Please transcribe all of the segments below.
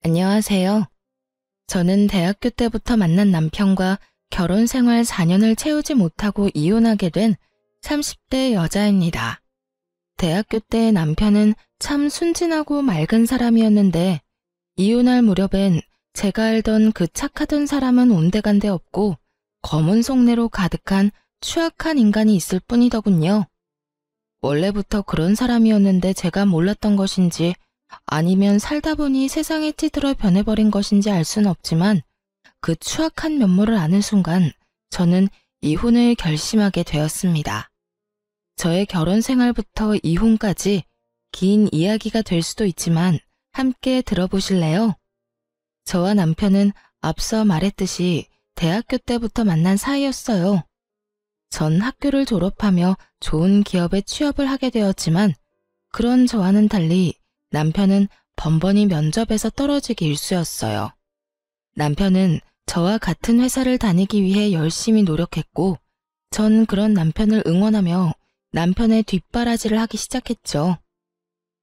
안녕하세요. 저는 대학교 때부터 만난 남편과 결혼 생활 4년을 채우지 못하고 이혼하게 된 30대 여자입니다. 대학교 때 남편은 참 순진하고 맑은 사람이었는데 이혼할 무렵엔 제가 알던 그 착하던 사람은 온데간데 없고 검은 속내로 가득한 추악한 인간이 있을 뿐이더군요. 원래부터 그런 사람이었는데 제가 몰랐던 것인지 아니면 살다 보니 세상에 찌들어 변해버린 것인지 알 수는 없지만 그 추악한 면모를 아는 순간 저는 이혼을 결심하게 되었습니다. 저의 결혼 생활부터 이혼까지 긴 이야기가 될 수도 있지만 함께 들어보실래요? 저와 남편은 앞서 말했듯이 대학교 때부터 만난 사이였어요. 전 학교를 졸업하며 좋은 기업에 취업을 하게 되었지만 그런 저와는 달리 남편은 번번이 면접에서 떨어지기 일쑤였어요. 남편은 저와 같은 회사를 다니기 위해 열심히 노력했고 전 그런 남편을 응원하며 남편의 뒷바라지를 하기 시작했죠.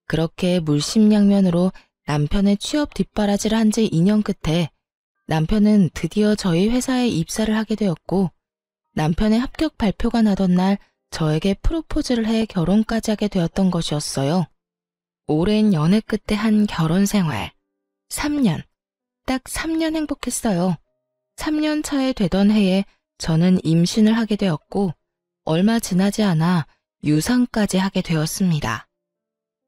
그렇게 물심양면으로 남편의 취업 뒷바라지를 한 지 2년 끝에 남편은 드디어 저희 회사에 입사를 하게 되었고 남편의 합격 발표가 나던 날 저에게 프로포즈를 해 결혼까지 하게 되었던 것이었어요. 오랜 연애 끝에 한 결혼 생활. 3년. 딱 3년 행복했어요. 3년 차에 되던 해에 저는 임신을 하게 되었고 얼마 지나지 않아 유산까지 하게 되었습니다.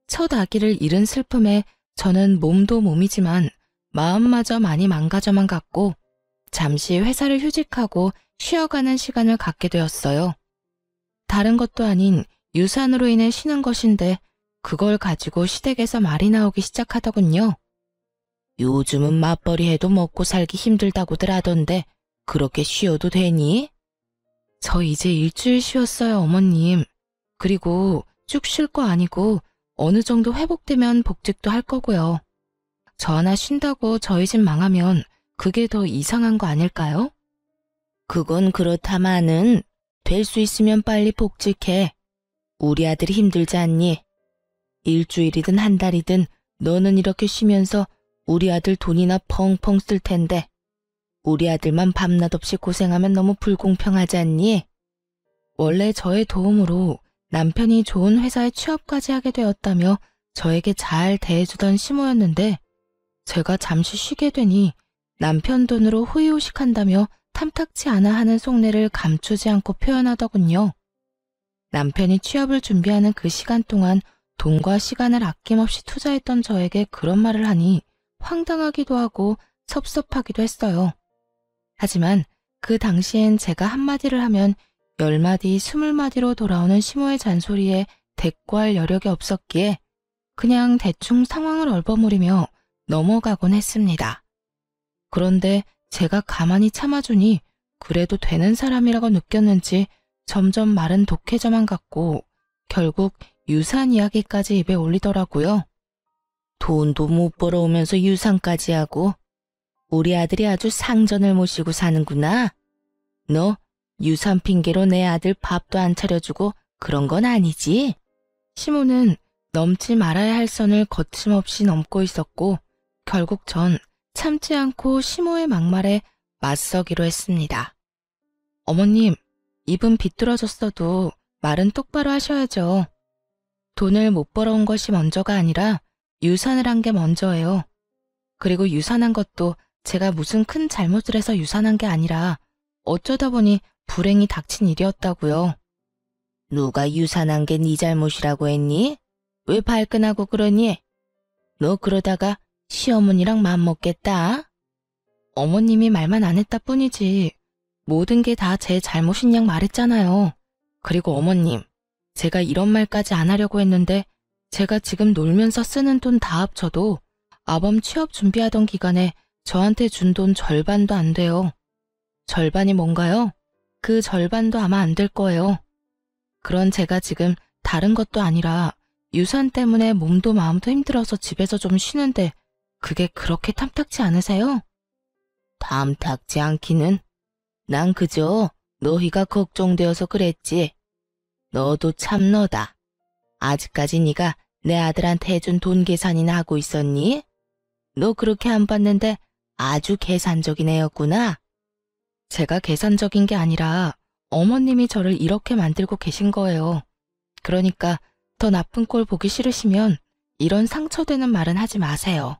첫 아기를 잃은 슬픔에 저는 몸도 몸이지만 마음마저 많이 망가져만 갔고 잠시 회사를 휴직하고 쉬어가는 시간을 갖게 되었어요. 다른 것도 아닌 유산으로 인해 쉬는 것인데 그걸 가지고 시댁에서 말이 나오기 시작하더군요. 요즘은 맞벌이 해도 먹고 살기 힘들다고들 하던데 그렇게 쉬어도 되니? 저 이제 일주일 쉬었어요, 어머님. 그리고 쭉 쉴 거 아니고 어느 정도 회복되면 복직도 할 거고요. 저 하나 쉰다고 저희 집 망하면 그게 더 이상한 거 아닐까요? 그건 그렇다마는 될 수 있으면 빨리 복직해. 우리 아들이 힘들지 않니? 일주일이든 한 달이든 너는 이렇게 쉬면서 우리 아들 돈이나 펑펑 쓸 텐데 우리 아들만 밤낮 없이 고생하면 너무 불공평하지 않니? 원래 저의 도움으로 남편이 좋은 회사에 취업까지 하게 되었다며 저에게 잘 대해주던 시모였는데 제가 잠시 쉬게 되니 남편 돈으로 호의호식한다며 탐탁치 않아 하는 속내를 감추지 않고 표현하더군요. 남편이 취업을 준비하는 그 시간 동안 돈과 시간을 아낌없이 투자했던 저에게 그런 말을 하니 황당하기도 하고 섭섭하기도 했어요. 하지만 그 당시엔 제가 한마디를 하면 10마디, 20마디로 돌아오는 시모의 잔소리에 대꾸할 여력이 없었기에 그냥 대충 상황을 얼버무리며 넘어가곤 했습니다. 그런데 제가 가만히 참아주니 그래도 되는 사람이라고 느꼈는지 점점 말은 독해져만 갔고 결국 유산 이야기까지 입에 올리더라고요. 돈도 못 벌어오면서 유산까지 하고 우리 아들이 아주 상전을 모시고 사는구나. 너 유산 핑계로 내 아들 밥도 안 차려주고 그런 건 아니지? 시모는 넘지 말아야 할 선을 거침없이 넘고 있었고 결국 전 참지 않고 시모의 막말에 맞서기로 했습니다. 어머님, 입은 비뚤어졌어도 말은 똑바로 하셔야죠. 돈을 못 벌어온 것이 먼저가 아니라 유산을 한 게 먼저예요. 그리고 유산한 것도 제가 무슨 큰 잘못을 해서 유산한 게 아니라 어쩌다 보니 불행이 닥친 일이었다고요. 누가 유산한 게 네 잘못이라고 했니? 왜 발끈하고 그러니? 너 그러다가 시어머니랑 맘먹겠다. 어머님이 말만 안 했다 뿐이지 모든 게 다 제 잘못인 양 말했잖아요. 그리고 어머님, 제가 이런 말까지 안 하려고 했는데 제가 지금 놀면서 쓰는 돈 다 합쳐도 아범 취업 준비하던 기간에 저한테 준 돈 절반도 안 돼요. 절반이 뭔가요? 그 절반도 아마 안 될 거예요. 그런 제가 지금 다른 것도 아니라 유산 때문에 몸도 마음도 힘들어서 집에서 좀 쉬는데 그게 그렇게 탐탁치 않으세요? 탐탁지 않기는. 난 그저 너희가 걱정되어서 그랬지. 너도 참 너다. 아직까지 네가 내 아들한테 해준 돈 계산이나 하고 있었니? 너 그렇게 안 봤는데 아주 계산적인 애였구나. 제가 계산적인 게 아니라 어머님이 저를 이렇게 만들고 계신 거예요. 그러니까 더 나쁜 꼴 보기 싫으시면 이런 상처되는 말은 하지 마세요.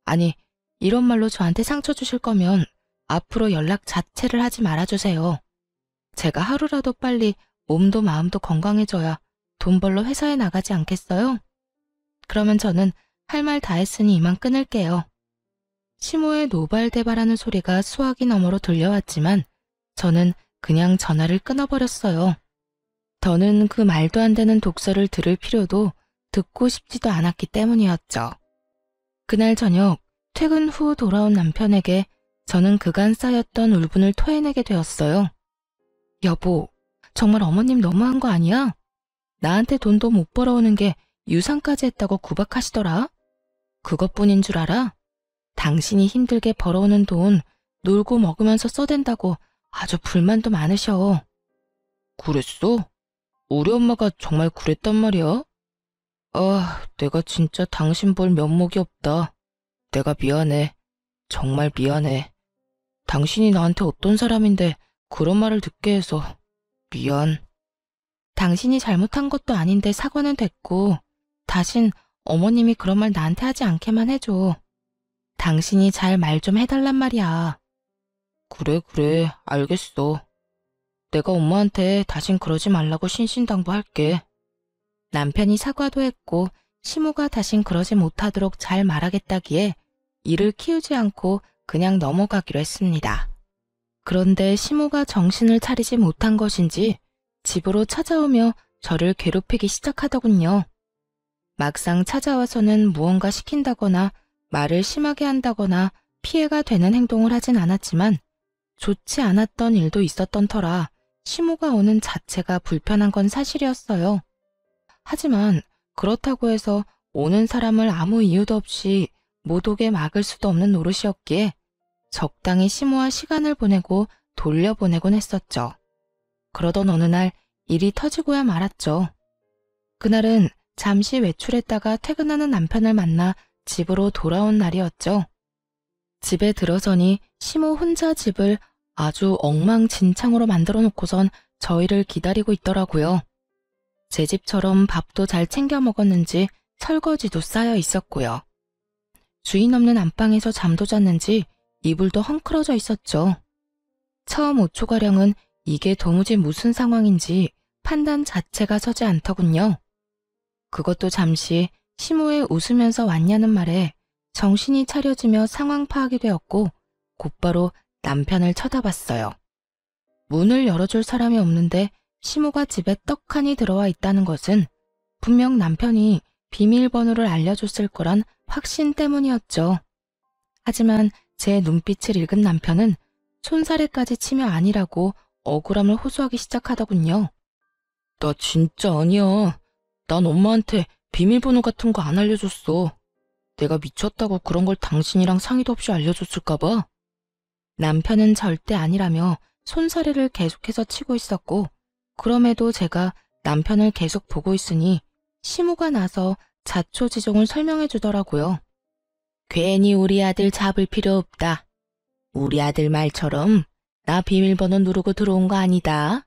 아니, 이런 말로 저한테 상처 주실 거면 앞으로 연락 자체를 하지 말아주세요. 제가 하루라도 빨리 몸도 마음도 건강해져야 돈 벌러 회사에 나가지 않겠어요? 그러면 저는 할 말 다 했으니 이만 끊을게요. 시모의 노발대발하는 소리가 수화기 너머로 들려왔지만 저는 그냥 전화를 끊어버렸어요. 더는 그 말도 안 되는 독설을 들을 필요도 듣고 싶지도 않았기 때문이었죠. 그날 저녁 퇴근 후 돌아온 남편에게 저는 그간 쌓였던 울분을 토해내게 되었어요. 여보, 정말 어머님 너무한 거 아니야? 나한테 돈도 못 벌어오는 게 유산까지 했다고 구박하시더라. 그것뿐인 줄 알아? 당신이 힘들게 벌어오는 돈 놀고 먹으면서 써댄다고 아주 불만도 많으셔. 그랬어? 우리 엄마가 정말 그랬단 말이야? 아, 내가 진짜 당신 볼 면목이 없다. 내가 미안해. 정말 미안해. 당신이 나한테 어떤 사람인데 그런 말을 듣게 해서 미안. 당신이 잘못한 것도 아닌데 사과는 됐고 다신 어머님이 그런 말 나한테 하지 않게만 해줘. 당신이 잘 말 좀 해달란 말이야. 그래, 알겠어. 내가 엄마한테 다신 그러지 말라고 신신당부할게. 남편이 사과도 했고 시모가 다신 그러지 못하도록 잘 말하겠다기에 이를 키우지 않고 그냥 넘어가기로 했습니다. 그런데 시모가 정신을 차리지 못한 것인지 집으로 찾아오며 저를 괴롭히기 시작하더군요. 막상 찾아와서는 무언가 시킨다거나 말을 심하게 한다거나 피해가 되는 행동을 하진 않았지만 좋지 않았던 일도 있었던 터라 시모가 오는 자체가 불편한 건 사실이었어요. 하지만 그렇다고 해서 오는 사람을 아무 이유도 없이 못 오게 막을 수도 없는 노릇이었기에 적당히 시모와 시간을 보내고 돌려보내곤 했었죠. 그러던 어느 날 일이 터지고야 말았죠. 그날은 잠시 외출했다가 퇴근하는 남편을 만나 집으로 돌아온 날이었죠. 집에 들어서니 시모 혼자 집을 아주 엉망진창으로 만들어 놓고선 저희를 기다리고 있더라고요. 제 집처럼 밥도 잘 챙겨 먹었는지 설거지도 쌓여 있었고요. 주인 없는 안방에서 잠도 잤는지 이불도 헝클어져 있었죠. 처음 5초가량은 이게 도무지 무슨 상황인지 판단 자체가 서지 않더군요. 그것도 잠시 시모의 웃으면서 왔냐는 말에 정신이 차려지며 상황 파악이 되었고 곧바로 남편을 쳐다봤어요. 문을 열어줄 사람이 없는데 시모가 집에 떡하니 들어와 있다는 것은 분명 남편이 비밀번호를 알려줬을 거란 확신 때문이었죠. 하지만 제 눈빛을 읽은 남편은 손사래까지 치며 아니라고 억울함을 호소하기 시작하더군요. 나 진짜 아니야. 난 엄마한테 비밀번호 같은 거 안 알려줬어. 내가 미쳤다고 그런 걸 당신이랑 상의도 없이 알려줬을까봐. 남편은 절대 아니라며 손사래를 계속해서 치고 있었고 그럼에도 제가 남편을 계속 보고 있으니 시모가 나서 자초지종을 설명해 주더라고요. 괜히 우리 아들 잡을 필요 없다. 우리 아들 말처럼 나 비밀번호 누르고 들어온 거 아니다.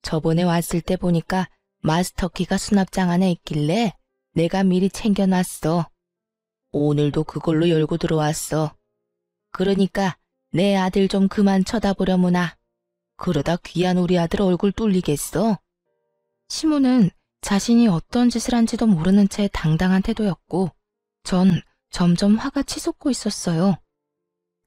저번에 왔을 때 보니까 마스터키가 수납장 안에 있길래 내가 미리 챙겨놨어. 오늘도 그걸로 열고 들어왔어. 그러니까 내 아들 좀 그만 쳐다보려무나. 그러다 귀한 우리 아들 얼굴 뚫리겠어. 시모는 자신이 어떤 짓을 한지도 모르는 채 당당한 태도였고 전 점점 화가 치솟고 있었어요.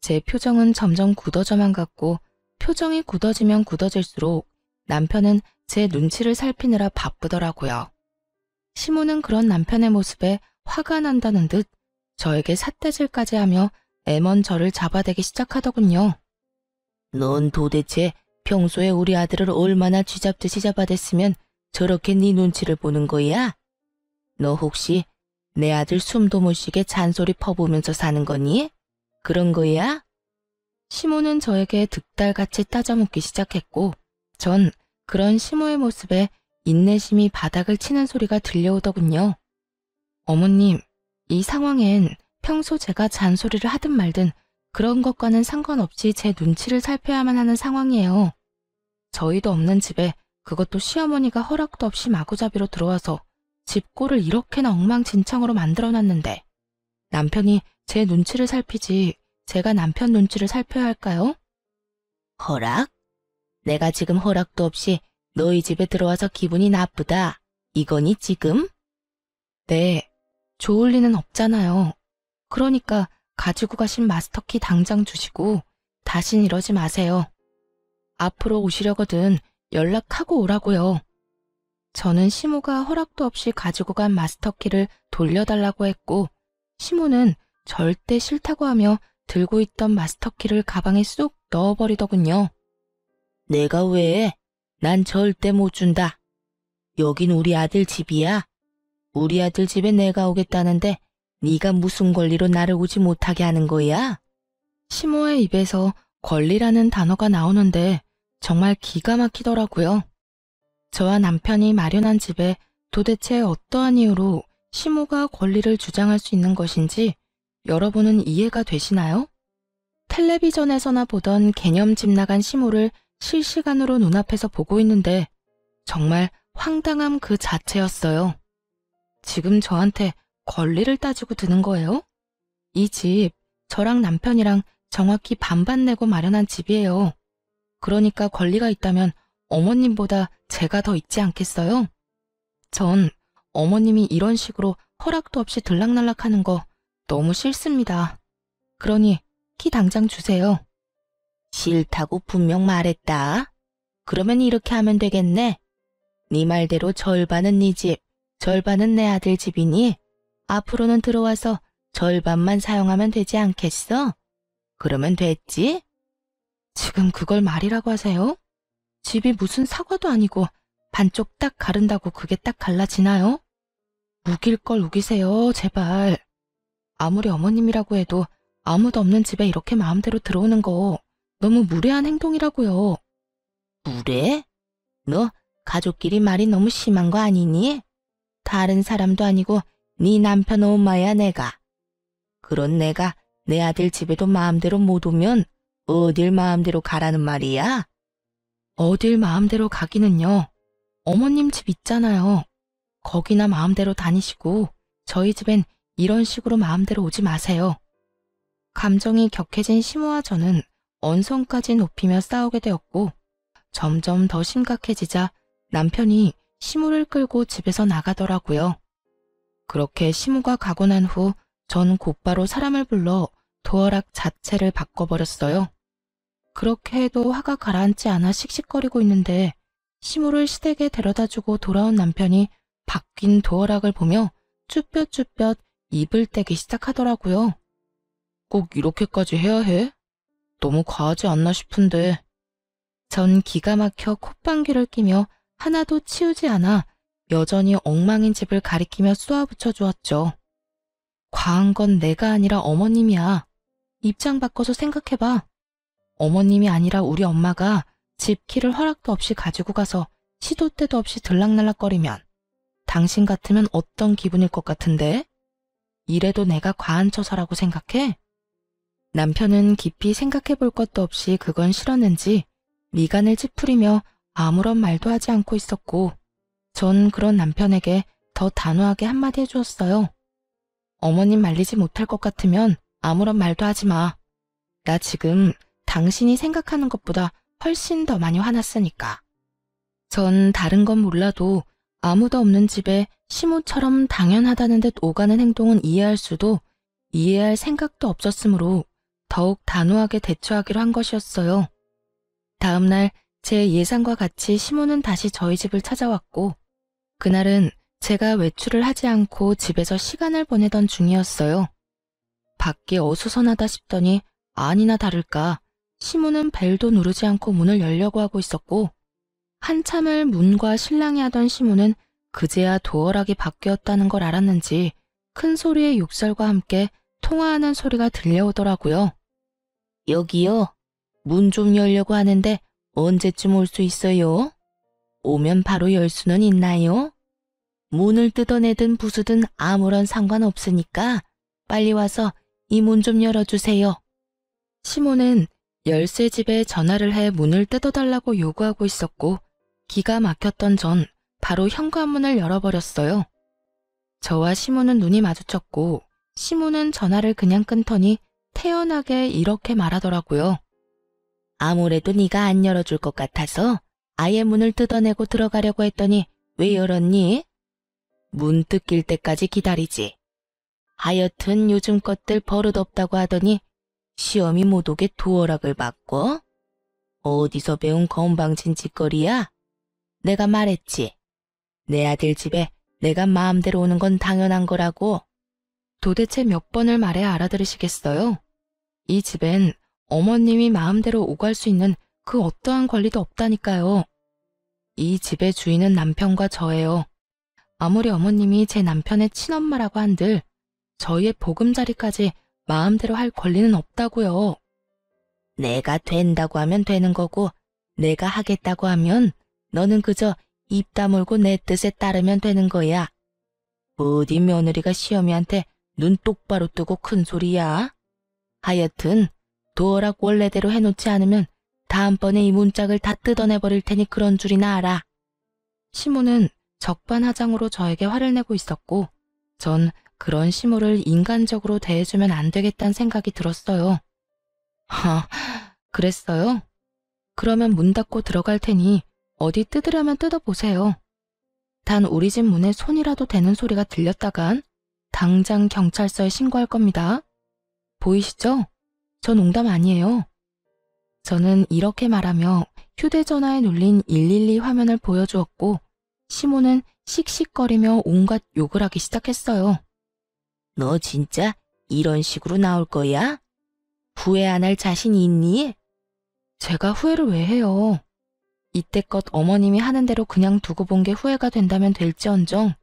제 표정은 점점 굳어져만 갔고 표정이 굳어지면 굳어질수록 남편은 제 눈치를 살피느라 바쁘더라고요. 시모는 그런 남편의 모습에 화가 난다는 듯 저에게 삿대질까지 하며 애먼 저를 잡아대기 시작하더군요. 넌 도대체 평소에 우리 아들을 얼마나 쥐잡듯이 잡아댔으면 저렇게 네 눈치를 보는 거야? 너 혹시 내 아들 숨도 못 쉬게 잔소리 퍼보면서 사는 거니? 그런 거야? 시모는 저에게 득달같이 따져묻기 시작했고 전 그런 시모의 모습에 인내심이 바닥을 치는 소리가 들려오더군요. 어머님, 이 상황엔 평소 제가 잔소리를 하든 말든 그런 것과는 상관없이 제 눈치를 살펴야만 하는 상황이에요. 저희도 없는 집에 그것도 시어머니가 허락도 없이 마구잡이로 들어와서 집 꼴을 이렇게나 엉망진창으로 만들어놨는데 남편이 제 눈치를 살피지 제가 남편 눈치를 살펴야 할까요? 허락? 내가 지금 허락도 없이 너희 집에 들어와서 기분이 나쁘다. 이거니 지금? 네, 좋을 리는 없잖아요. 그러니까 가지고 가신 마스터키 당장 주시고 다신 이러지 마세요. 앞으로 오시려거든 연락하고 오라고요. 저는 시모가 허락도 없이 가지고 간 마스터키를 돌려달라고 했고 시모는 절대 싫다고 하며 들고 있던 마스터키를 가방에 쑥 넣어버리더군요. 내가 왜? 난 절대 못 준다. 여긴 우리 아들 집이야. 우리 아들 집에 내가 오겠다는데 네가 무슨 권리로 나를 오지 못하게 하는 거야? 시모의 입에서 권리라는 단어가 나오는데 정말 기가 막히더라고요. 저와 남편이 마련한 집에 도대체 어떠한 이유로 시모가 권리를 주장할 수 있는 것인지 여러분은 이해가 되시나요? 텔레비전에서나 보던 개념 집 나간 시모를 실시간으로 눈앞에서 보고 있는데 정말 황당함 그 자체였어요. 지금 저한테 권리를 따지고 드는 거예요? 이 집, 저랑 남편이랑 정확히 반반 내고 마련한 집이에요. 그러니까 권리가 있다면 어머님보다 제가 더 있지 않겠어요? 전 어머님이 이런 식으로 허락도 없이 들락날락하는 거 너무 싫습니다. 그러니 키 당장 주세요. 싫다고 분명 말했다. 그러면 이렇게 하면 되겠네. 네 말대로 절반은 네 집, 절반은 내 아들 집이니 앞으로는 들어와서 절반만 사용하면 되지 않겠어? 그러면 됐지? 지금 그걸 말이라고 하세요? 집이 무슨 사과도 아니고 반쪽 딱 가른다고 그게 딱 갈라지나요? 우길 걸 우기세요, 제발. 아무리 어머님이라고 해도 아무도 없는 집에 이렇게 마음대로 들어오는 거 너무 무례한 행동이라고요. 무례? 너 가족끼리 말이 너무 심한 거 아니니? 다른 사람도 아니고 네 남편 엄마야 내가. 그런 내가 내 아들 집에도 마음대로 못 오면 어딜 마음대로 가라는 말이야? 어딜 마음대로 가기는요. 어머님 집 있잖아요. 거기나 마음대로 다니시고 저희 집엔 이런 식으로 마음대로 오지 마세요. 감정이 격해진 시모와 저는 언성까지 높이며 싸우게 되었고 점점 더 심각해지자 남편이 시모를 끌고 집에서 나가더라고요. 그렇게 시모가 가고 난 후 전 곧바로 사람을 불러 도어락 자체를 바꿔버렸어요. 그렇게 해도 화가 가라앉지 않아 씩씩거리고 있는데 시모를 시댁에 데려다주고 돌아온 남편이 바뀐 도어락을 보며 쭈뼛쭈뼛 입을 떼기 시작하더라고요. 꼭 이렇게까지 해야 해? 너무 과하지 않나 싶은데. 전 기가 막혀 콧방귀를 끼며 하나도 치우지 않아 여전히 엉망인 집을 가리키며 쏘아붙여 주었죠. 과한 건 내가 아니라 어머님이야. 입장 바꿔서 생각해봐. 어머님이 아니라 우리 엄마가 집 키를 허락도 없이 가지고 가서 시도 때도 없이 들락날락거리면 당신 같으면 어떤 기분일 것 같은데? 이래도 내가 과한 처사라고 생각해? 남편은 깊이 생각해 볼 것도 없이 그건 싫었는지 미간을 찌푸리며 아무런 말도 하지 않고 있었고 전 그런 남편에게 더 단호하게 한마디 해주었어요. 어머님 말리지 못할 것 같으면 아무런 말도 하지 마. 나 지금 당신이 생각하는 것보다 훨씬 더 많이 화났으니까. 전 다른 건 몰라도 아무도 없는 집에 시모처럼 당연하다는 듯 오가는 행동은 이해할 수도 이해할 생각도 없었으므로 더욱 단호하게 대처하기로 한 것이었어요. 다음 날 제 예상과 같이 시모는 다시 저희 집을 찾아왔고 그날은 제가 외출을 하지 않고 집에서 시간을 보내던 중이었어요. 밖이 어수선하다 싶더니 아니나 다를까 시모는 벨도 누르지 않고 문을 열려고 하고 있었고 한참을 문과 실랑이 하던 시모는 그제야 도어락이 바뀌었다는 걸 알았는지 큰 소리의 욕설과 함께 통화하는 소리가 들려오더라고요. 여기요. 문 좀 열려고 하는데 언제쯤 올 수 있어요? 오면 바로 열 수는 있나요? 문을 뜯어내든 부수든 아무런 상관없으니까 빨리 와서 이 문 좀 열어주세요. 시모는 열쇠집에 전화를 해 문을 뜯어달라고 요구하고 있었고 기가 막혔던 전 바로 현관문을 열어버렸어요. 저와 시모는 눈이 마주쳤고 시모는 전화를 그냥 끊더니 태연하게 이렇게 말하더라고요. 아무래도 네가 안 열어줄 것 같아서 아예 문을 뜯어내고 들어가려고 했더니 왜 열었니? 문 뜯길 때까지 기다리지. 하여튼 요즘 것들 버릇없다고 하더니 시험이 못 오게 도어락을 바꿔? 어디서 배운 건방진 짓거리야? 내가 말했지. 내 아들 집에 내가 마음대로 오는 건 당연한 거라고. 도대체 몇 번을 말해야 알아들으시겠어요? 이 집엔 어머님이 마음대로 오갈 수 있는 그 어떠한 권리도 없다니까요. 이 집의 주인은 남편과 저예요. 아무리 어머님이 제 남편의 친엄마라고 한들 저희의 보금자리까지 마음대로 할 권리는 없다고요. 내가 된다고 하면 되는 거고 내가 하겠다고 하면 너는 그저 입 다물고 내 뜻에 따르면 되는 거야. 어디 며느리가 시어미한테 눈 똑바로 뜨고 큰 소리야. 하여튼 도어락 원래대로 해놓지 않으면 다음번에 이 문짝을 다 뜯어내버릴 테니 그런 줄이나 알아. 시모는 적반하장으로 저에게 화를 내고 있었고 전 그런 시모를 인간적으로 대해주면 안 되겠다는 생각이 들었어요. 그랬어요? 그러면 문 닫고 들어갈 테니 어디 뜯으려면 뜯어보세요. 단 우리 집 문에 손이라도 대는 소리가 들렸다간 당장 경찰서에 신고할 겁니다. 보이시죠? 저 농담 아니에요. 저는 이렇게 말하며 휴대전화에 눌린 112 화면을 보여주었고 시모는 씩씩거리며 온갖 욕을 하기 시작했어요. 너 진짜 이런 식으로 나올 거야? 후회 안 할 자신이 있니? 제가 후회를 왜 해요? 이때껏 어머님이 하는 대로 그냥 두고 본 게 후회가 된다면 될지언정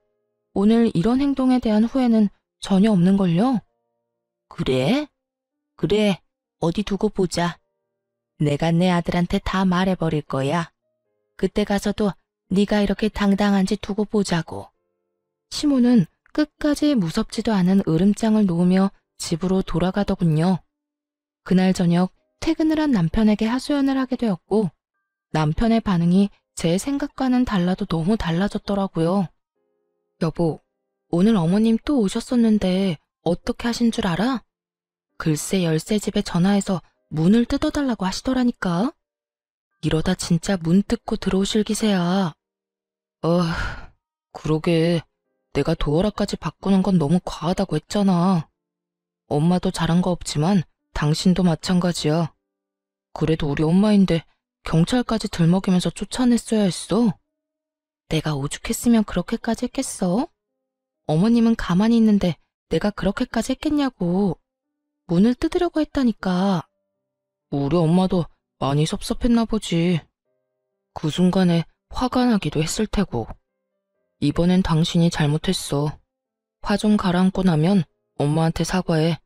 오늘 이런 행동에 대한 후회는 전혀 없는걸요? 그래? 그래, 어디 두고 보자. 내가 내 아들한테 다 말해버릴 거야. 그때 가서도 네가 이렇게 당당한지 두고 보자고. 시모는 끝까지 무섭지도 않은 으름장을 놓으며 집으로 돌아가더군요. 그날 저녁 퇴근을 한 남편에게 하소연을 하게 되었고 남편의 반응이 제 생각과는 달라도 너무 달라졌더라고요. 여보, 오늘 어머님 또 오셨었는데 어떻게 하신 줄 알아? 글쎄 열쇠집에 전화해서 문을 뜯어달라고 하시더라니까. 이러다 진짜 문 뜯고 들어오실 기세야. 그러게 내가 도어락까지 바꾸는 건 너무 과하다고 했잖아. 엄마도 잘한 거 없지만 당신도 마찬가지야. 그래도 우리 엄마인데 경찰까지 들먹이면서 쫓아냈어야 했어. 내가 오죽했으면 그렇게까지 했겠어? 어머님은 가만히 있는데 내가 그렇게까지 했겠냐고. 문을 뜯으려고 했다니까. 우리 엄마도 많이 섭섭했나 보지. 그 순간에 화가 나기도 했을 테고. 이번엔 당신이 잘못했어. 화 좀 가라앉고 나면 엄마한테 사과해.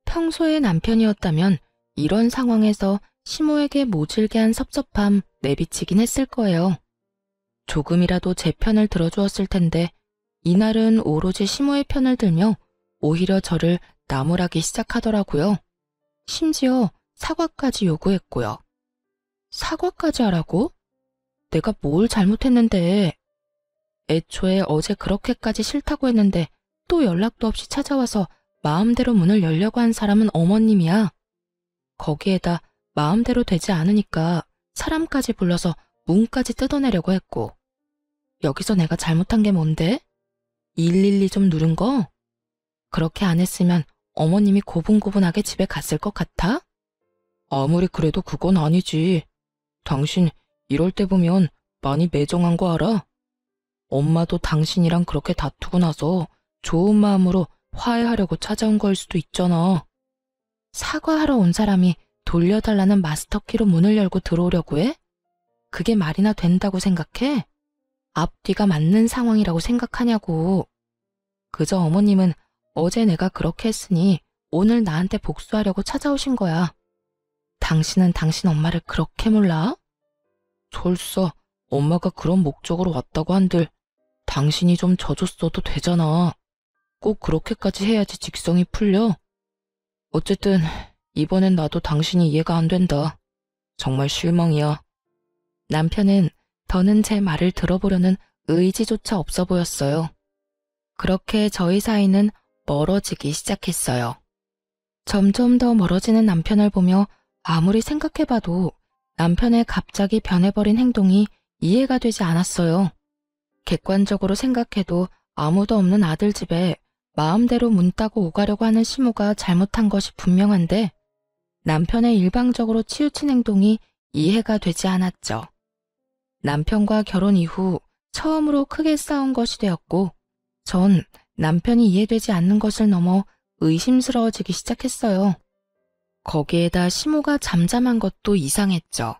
평소의 남편이었다면 이런 상황에서 시모에게 모질게 한 섭섭함 내비치긴 했을 거예요. 조금이라도 제 편을 들어주었을 텐데 이날은 오로지 시모의 편을 들며 오히려 저를 나무라기 시작하더라고요. 심지어 사과까지 요구했고요. 사과까지 하라고? 내가 뭘 잘못했는데. 애초에 어제 그렇게까지 싫다고 했는데 또 연락도 없이 찾아와서 마음대로 문을 열려고 한 사람은 어머님이야. 거기에다 마음대로 되지 않으니까 사람까지 불러서 문까지 뜯어내려고 했고. 여기서 내가 잘못한 게 뭔데? 112 좀 누른 거? 그렇게 안 했으면 어머님이 고분고분하게 집에 갔을 것 같아? 아무리 그래도 그건 아니지. 당신 이럴 때 보면 많이 매정한 거 알아? 엄마도 당신이랑 그렇게 다투고 나서 좋은 마음으로 화해하려고 찾아온 거일 수도 있잖아. 사과하러 온 사람이 돌려달라는 마스터키로 문을 열고 들어오려고 해? 그게 말이나 된다고 생각해? 앞뒤가 맞는 상황이라고 생각하냐고. 그저 어머님은 어제 내가 그렇게 했으니 오늘 나한테 복수하려고 찾아오신 거야. 당신은 당신 엄마를 그렇게 몰라? 설사 엄마가 그런 목적으로 왔다고 한들 당신이 좀 져줬어도 되잖아. 꼭 그렇게까지 해야지 직성이 풀려? 어쨌든 이번엔 나도 당신이 이해가 안 된다. 정말 실망이야. 남편은 더는 제 말을 들어보려는 의지조차 없어 보였어요. 그렇게 저희 사이는 멀어지기 시작했어요. 점점 더 멀어지는 남편을 보며 아무리 생각해봐도 남편의 갑자기 변해버린 행동이 이해가 되지 않았어요. 객관적으로 생각해도 아무도 없는 아들 집에 마음대로 문 따고 오가려고 하는 시모가 잘못한 것이 분명한데 남편의 일방적으로 치우친 행동이 이해가 되지 않았죠. 남편과 결혼 이후 처음으로 크게 싸운 것이 되었고 전 남편이 이해되지 않는 것을 넘어 의심스러워지기 시작했어요. 거기에다 시모가 잠잠한 것도 이상했죠.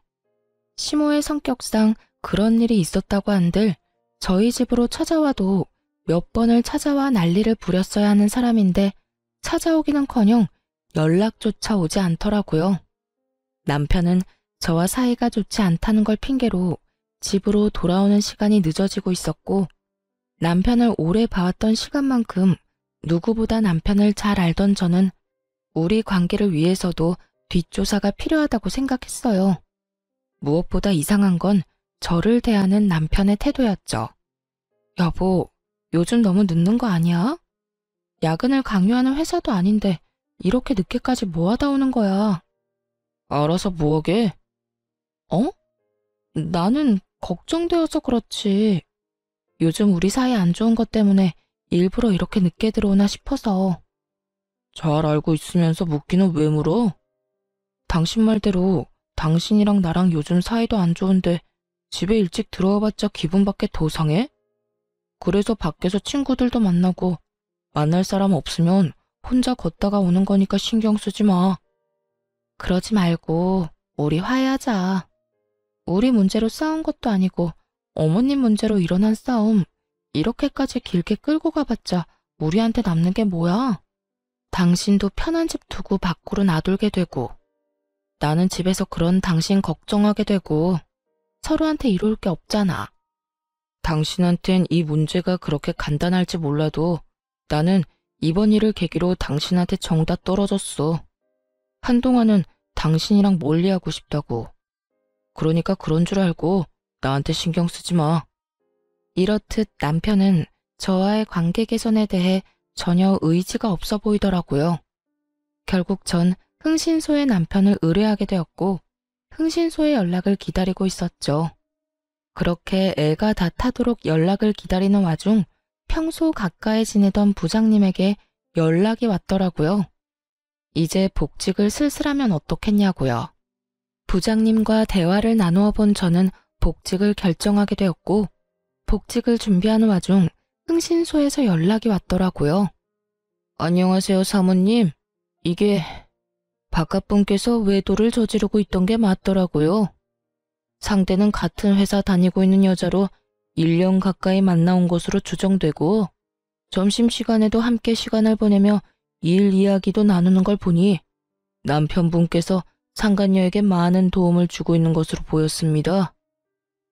시모의 성격상 그런 일이 있었다고 한들 저희 집으로 찾아와도 몇 번을 찾아와 난리를 부렸어야 하는 사람인데 찾아오기는커녕 연락조차 오지 않더라고요. 남편은 저와 사이가 좋지 않다는 걸 핑계로 집으로 돌아오는 시간이 늦어지고 있었고 남편을 오래 봐왔던 시간만큼 누구보다 남편을 잘 알던 저는 우리 관계를 위해서도 뒷조사가 필요하다고 생각했어요. 무엇보다 이상한 건 저를 대하는 남편의 태도였죠. 여보, 요즘 너무 늦는 거 아니야? 야근을 강요하는 회사도 아닌데 이렇게 늦게까지 뭐 하다 오는 거야? 알아서 뭐하게? 어? 나는 걱정되어서 그렇지. 요즘 우리 사이 안 좋은 것 때문에 일부러 이렇게 늦게 들어오나 싶어서. 잘 알고 있으면서 묻기는 왜 물어? 당신 말대로 당신이랑 나랑 요즘 사이도 안 좋은데 집에 일찍 들어와봤자 기분밖에 더 상해? 그래서 밖에서 친구들도 만나고 만날 사람 없으면 혼자 걷다가 오는 거니까 신경 쓰지 마. 그러지 말고 우리 화해하자. 우리 문제로 싸운 것도 아니고 어머님 문제로 일어난 싸움 이렇게까지 길게 끌고 가봤자 우리한테 남는 게 뭐야? 당신도 편한 집 두고 밖으로 나돌게 되고 나는 집에서 그런 당신 걱정하게 되고 서로한테 이로울 게 없잖아. 당신한텐 이 문제가 그렇게 간단할지 몰라도 나는 이번 일을 계기로 당신한테 정다 떨어졌어. 한동안은 당신이랑 멀리하고 싶다고. 그러니까 그런 줄 알고 나한테 신경 쓰지 마. 이렇듯 남편은 저와의 관계 개선에 대해 전혀 의지가 없어 보이더라고요. 결국 전 흥신소의 남편을 의뢰하게 되었고 흥신소의 연락을 기다리고 있었죠. 그렇게 애가 다 타도록 연락을 기다리는 와중 평소 가까이 지내던 부장님에게 연락이 왔더라고요. 이제 복직을 슬슬하면 어떻겠냐고요. 부장님과 대화를 나누어 본 저는 복직을 결정하게 되었고 복직을 준비하는 와중 흥신소에서 연락이 왔더라고요. 안녕하세요, 사모님. 이게 바깥분께서 외도를 저지르고 있던 게 맞더라고요. 상대는 같은 회사 다니고 있는 여자로 1년 가까이 만나온 것으로 추정되고 점심시간에도 함께 시간을 보내며 일 이야기도 나누는 걸 보니 남편분께서 상간녀에게 많은 도움을 주고 있는 것으로 보였습니다.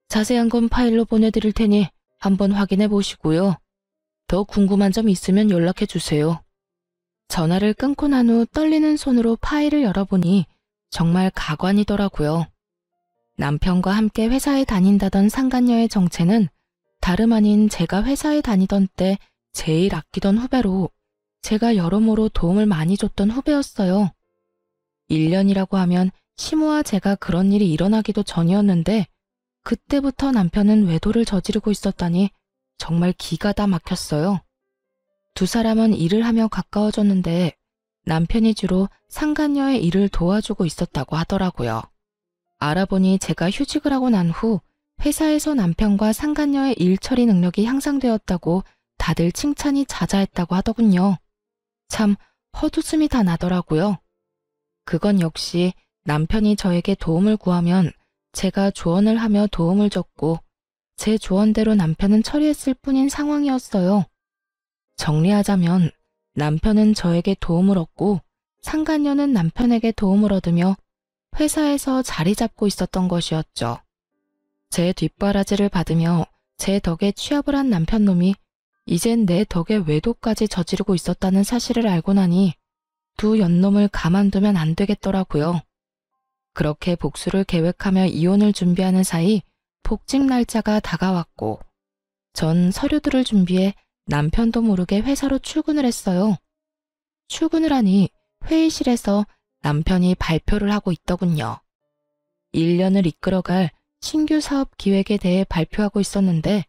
자세한 건 파일로 보내드릴 테니 한번 확인해 보시고요. 더 궁금한 점 있으면 연락해 주세요. 전화를 끊고 난 후 떨리는 손으로 파일을 열어보니 정말 가관이더라고요. 남편과 함께 회사에 다닌다던 상간녀의 정체는 다름 아닌 제가 회사에 다니던 때 제일 아끼던 후배로 제가 여러모로 도움을 많이 줬던 후배였어요. 1년이라고 하면 시모와 제가 그런 일이 일어나기도 전이었는데 그때부터 남편은 외도를 저지르고 있었다니 정말 기가 다 막혔어요. 두 사람은 일을 하며 가까워졌는데 남편이 주로 상간녀의 일을 도와주고 있었다고 하더라고요. 알아보니 제가 휴직을 하고 난 후 회사에서 남편과 상간녀의 일 처리 능력이 향상되었다고 다들 칭찬이 자자했다고 하더군요. 참 헛웃음이 다 나더라고요. 그건 역시 남편이 저에게 도움을 구하면 제가 조언을 하며 도움을 줬고 제 조언대로 남편은 처리했을 뿐인 상황이었어요. 정리하자면 남편은 저에게 도움을 얻고 상간녀는 남편에게 도움을 얻으며 회사에서 자리 잡고 있었던 것이었죠. 제 뒷바라지를 받으며 제 덕에 취업을 한 남편놈이 이젠 내 덕에 외도까지 저지르고 있었다는 사실을 알고 나니 두 연놈을 가만두면 안 되겠더라고요. 그렇게 복수를 계획하며 이혼을 준비하는 사이 복직 날짜가 다가왔고 전 서류들을 준비해 남편도 모르게 회사로 출근을 했어요. 출근을 하니 회의실에서 남편이 발표를 하고 있더군요. 1년을 이끌어갈 신규 사업 기획에 대해 발표하고 있었는데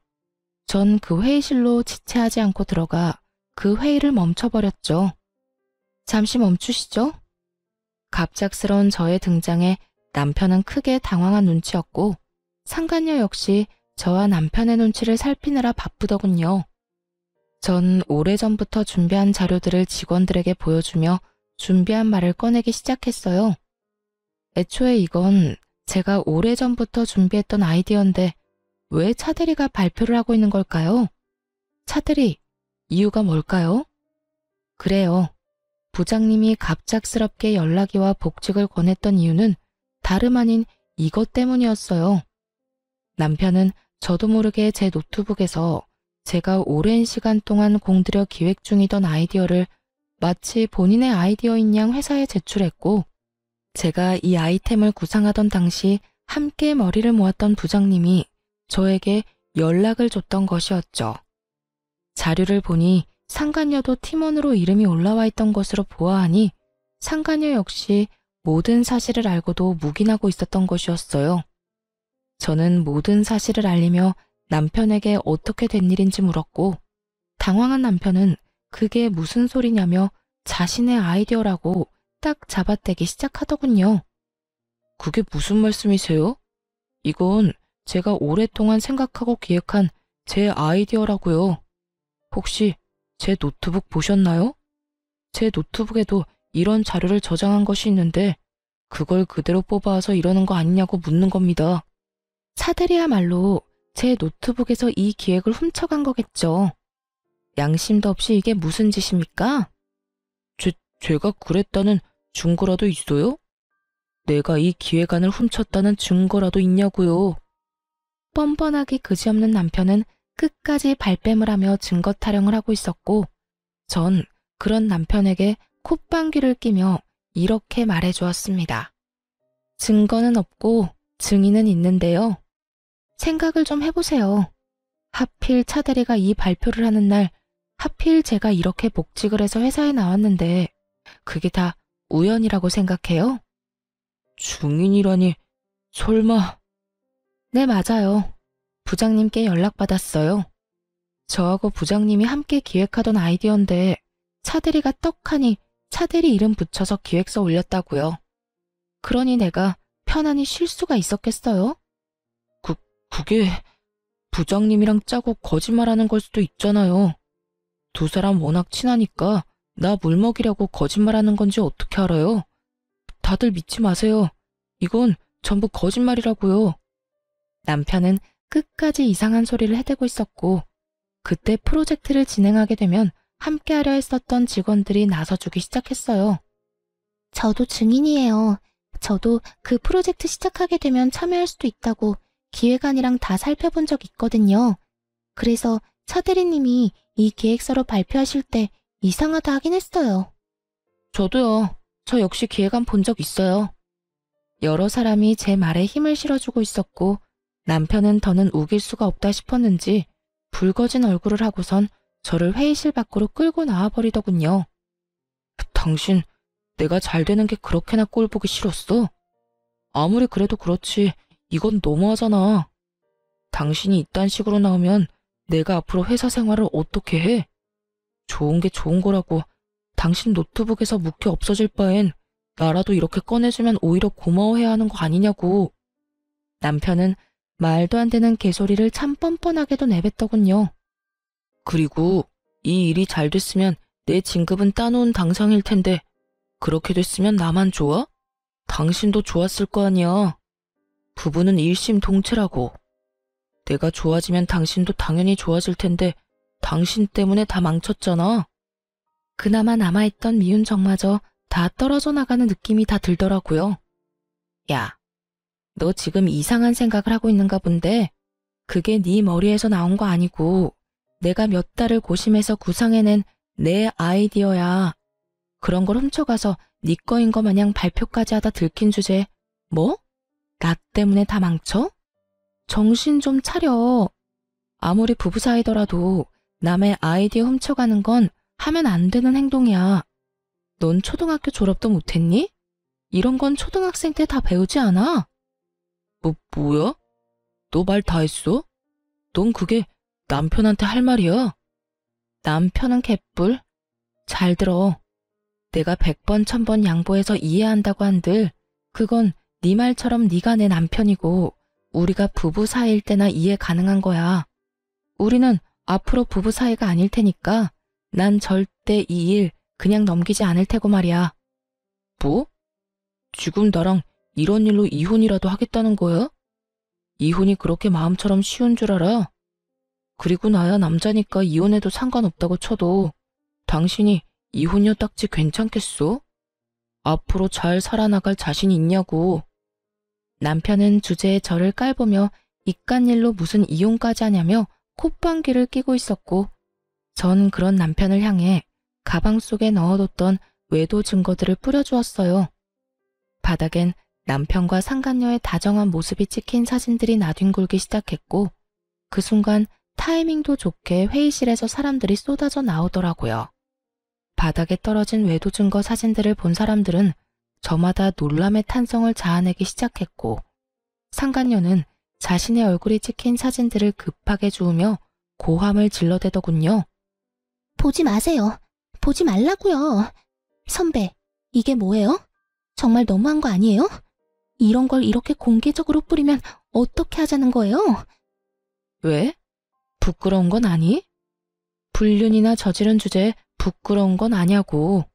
전 그 회의실로 지체하지 않고 들어가 그 회의를 멈춰버렸죠. 잠시 멈추시죠? 갑작스러운 저의 등장에 남편은 크게 당황한 눈치였고 상간녀 역시 저와 남편의 눈치를 살피느라 바쁘더군요. 전 오래전부터 준비한 자료들을 직원들에게 보여주며 준비한 말을 꺼내기 시작했어요. 애초에 이건 제가 오래전부터 준비했던 아이디어인데 왜 차대리가 발표를 하고 있는 걸까요? 차대리, 이유가 뭘까요? 그래요. 부장님이 갑작스럽게 연락이 와 복직을 권했던 이유는 다름 아닌 이것 때문이었어요. 남편은 저도 모르게 제 노트북에서 제가 오랜 시간 동안 공들여 기획 중이던 아이디어를 마치 본인의 아이디어인 양 회사에 제출했고 제가 이 아이템을 구상하던 당시 함께 머리를 모았던 부장님이 저에게 연락을 줬던 것이었죠. 자료를 보니 상간녀도 팀원으로 이름이 올라와 있던 것으로 보아하니 상간녀 역시 모든 사실을 알고도 묵인하고 있었던 것이었어요. 저는 모든 사실을 알리며 남편에게 어떻게 된 일인지 물었고 당황한 남편은 그게 무슨 소리냐며 자신의 아이디어라고 딱 잡아떼기 시작하더군요. 그게 무슨 말씀이세요? 이건 제가 오랫동안 생각하고 기획한 제 아이디어라고요. 혹시 제 노트북 보셨나요? 제 노트북에도 이런 자료를 저장한 것이 있는데 그걸 그대로 뽑아와서 이러는 거 아니냐고 묻는 겁니다. 차대리야말로 제 노트북에서 이 기획을 훔쳐간 거겠죠. 양심도 없이 이게 무슨 짓입니까? 제가 그랬다는 증거라도 있어요? 내가 이 기획안을 훔쳤다는 증거라도 있냐고요. 뻔뻔하기 그지없는 남편은 끝까지 발뺌을 하며 증거 타령을 하고 있었고 전 그런 남편에게 콧방귀를 끼며 이렇게 말해주었습니다. 증거는 없고 증인은 있는데요. 생각을 좀 해보세요. 하필 차대리가 이 발표를 하는 날 하필 제가 이렇게 복직을 해서 회사에 나왔는데 그게 다 우연이라고 생각해요? 증인이라니 설마... 네, 맞아요. 부장님께 연락받았어요. 저하고 부장님이 함께 기획하던 아이디어인데 차대리가 떡하니 차대리 이름 붙여서 기획서 올렸다고요. 그러니 내가 편안히 쉴 수가 있었겠어요? 그게 부장님이랑 짜고 거짓말하는 걸 수도 있잖아요. 두 사람 워낙 친하니까 나 물먹이려고 거짓말하는 건지 어떻게 알아요? 다들 믿지 마세요. 이건 전부 거짓말이라고요. 남편은 끝까지 이상한 소리를 해대고 있었고 그때 프로젝트를 진행하게 되면 함께하려 했었던 직원들이 나서주기 시작했어요. 저도 증인이에요. 저도 그 프로젝트 시작하게 되면 참여할 수도 있다고 기획안이랑 다 살펴본 적 있거든요. 그래서 차 대리님이 이 기획서로 발표하실 때 이상하다 하긴 했어요. 저도요. 저 역시 기획안 본 적 있어요. 여러 사람이 제 말에 힘을 실어주고 있었고 남편은 더는 우길 수가 없다 싶었는지 붉어진 얼굴을 하고선 저를 회의실 밖으로 끌고 나와버리더군요. 당신 내가 잘 되는 게 그렇게나 꼴보기 싫었어? 아무리 그래도 그렇지 이건 너무하잖아. 당신이 이딴 식으로 나오면 내가 앞으로 회사 생활을 어떻게 해? 좋은 게 좋은 거라고 당신 노트북에서 묵혀 없어질 바엔 나라도 이렇게 꺼내주면 오히려 고마워해야 하는 거 아니냐고. 남편은 말도 안 되는 개소리를 참 뻔뻔하게도 내뱉더군요. 그리고 이 일이 잘 됐으면 내 진급은 따놓은 당상일 텐데 그렇게 됐으면 나만 좋아? 당신도 좋았을 거 아니야. 부부는 일심동체라고. 내가 좋아지면 당신도 당연히 좋아질 텐데 당신 때문에 다 망쳤잖아. 그나마 남아있던 미운 정마저 다 떨어져 나가는 느낌이 다 들더라고요. 야, 너 지금 이상한 생각을 하고 있는가 본데 그게 네 머리에서 나온 거 아니고 내가 몇 달을 고심해서 구상해낸 내 아이디어야. 그런 걸 훔쳐가서 네 거인 거 마냥 발표까지 하다 들킨 주제에 뭐? 나 때문에 다 망쳐? 정신 좀 차려. 아무리 부부 사이더라도 남의 아이디어 훔쳐가는 건 하면 안 되는 행동이야. 넌 초등학교 졸업도 못했니? 이런 건 초등학생 때 다 배우지 않아? 뭐야? 너 말 다 했어? 넌 그게 남편한테 할 말이야? 남편은 개뿔? 잘 들어. 내가 100번 1000번 양보해서 이해한다고 한들 그건 네 말처럼 네가 내 남편이고 우리가 부부 사이일 때나 이해 가능한 거야. 우리는 앞으로 부부 사이가 아닐 테니까 난 절대 이 일 그냥 넘기지 않을 테고 말이야. 뭐? 지금 나랑 이런 일로 이혼이라도 하겠다는 거야? 이혼이 그렇게 마음처럼 쉬운 줄 알아? 그리고 나야 남자니까 이혼해도 상관없다고 쳐도 당신이 이혼녀 딱지 괜찮겠어? 앞으로 잘 살아나갈 자신 있냐고. 남편은 주제에 저를 깔보며 이깟일로 무슨 이혼까지 하냐며 콧방귀를 뀌고 있었고 전 그런 남편을 향해 가방 속에 넣어뒀던 외도 증거들을 뿌려주었어요. 바닥엔 남편과 상간녀의 다정한 모습이 찍힌 사진들이 나뒹굴기 시작했고 그 순간 타이밍도 좋게 회의실에서 사람들이 쏟아져 나오더라고요. 바닥에 떨어진 외도 증거 사진들을 본 사람들은 저마다 놀람의 탄성을 자아내기 시작했고 상간녀는 자신의 얼굴이 찍힌 사진들을 급하게 주우며 고함을 질러대더군요. 보지 마세요. 보지 말라고요. 선배, 이게 뭐예요? 정말 너무한 거 아니에요? 이런 걸 이렇게 공개적으로 뿌리면 어떻게 하자는 거예요? 왜? 부끄러운 건 아니? 불륜이나 저지른 주제에 부끄러운 건 아냐고.